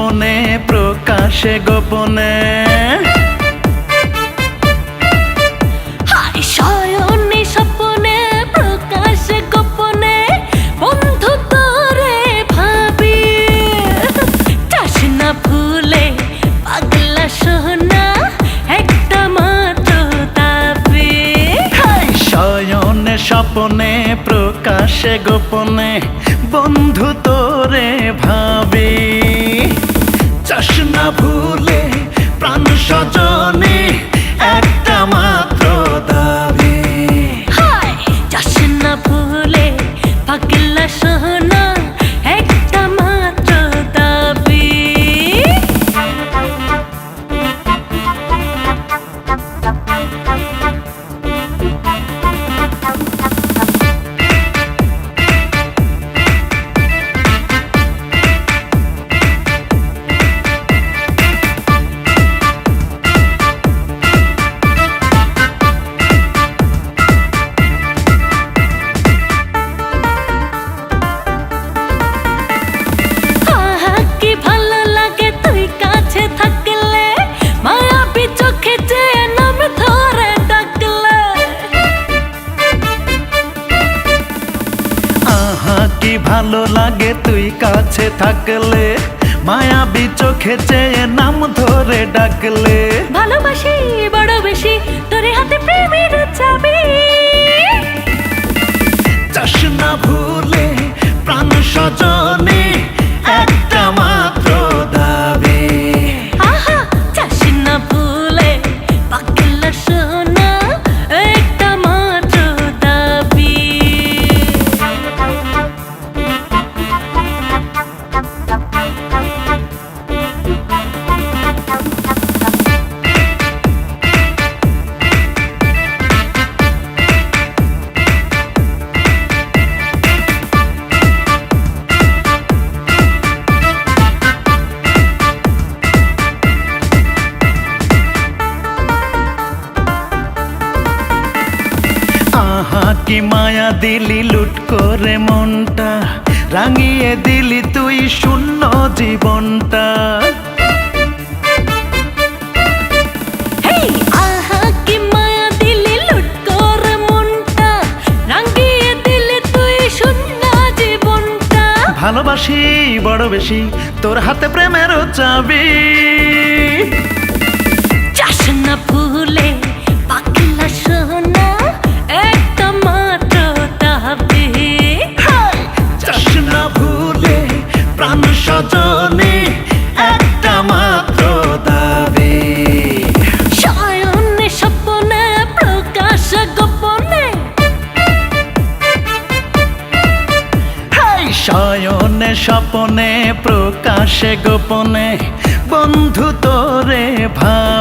স্বপনে প্রকাশে গোপনে শয়নে স্বপনে প্রকাশে গোপনে বন্ধু তোরে ভাবি চাস না ভুলে পাগলা সোনা একটা মাত্র দাবি শয়নে স্বপনে প্রকাশে গোপনে বন্ধু তোরে ভাবি চাস না ভুলে প্রাণ সজনে একটা মাত্র দাবি চাস না ভুলে পাগলা সোনা একটা মাত্র দাবি ভালো লাগে তুই কাছে থাকলে মায়াবী চোখে চেয়ে নাম ধরে ডাকলে ভালোবাসি বড় বেশি তোরে হাতে প্রেমের চাবি চাস না ভুলে প্রাণ সজনে একটা মাত্র দাবি চাস না ভুলে পাগলা সোনা একটা মাত্র দাবি কি মায়া দিলি লুট করে মনটা রাঙিয়ে দিলি তুই শূন্য জীবনটা কি মায়া দিলি লুট করে মনটা রাঙিয়ে দিলি তুই শূন্য জীবনটা ভালোবাসি বড় বেশি তোর হাতে প্রেমের চাবি চাস না ভুলে পাগলা সোনা একটা মাত্র দাবি চাস না ভুলে প্রাণ সজনে একটা মাত্র দাবি শয়নে স্বপনে প্রকাশ গোপনে শয়নে স্বপনে প্রকাশে গোপনে বন্ধু তোরে ভাব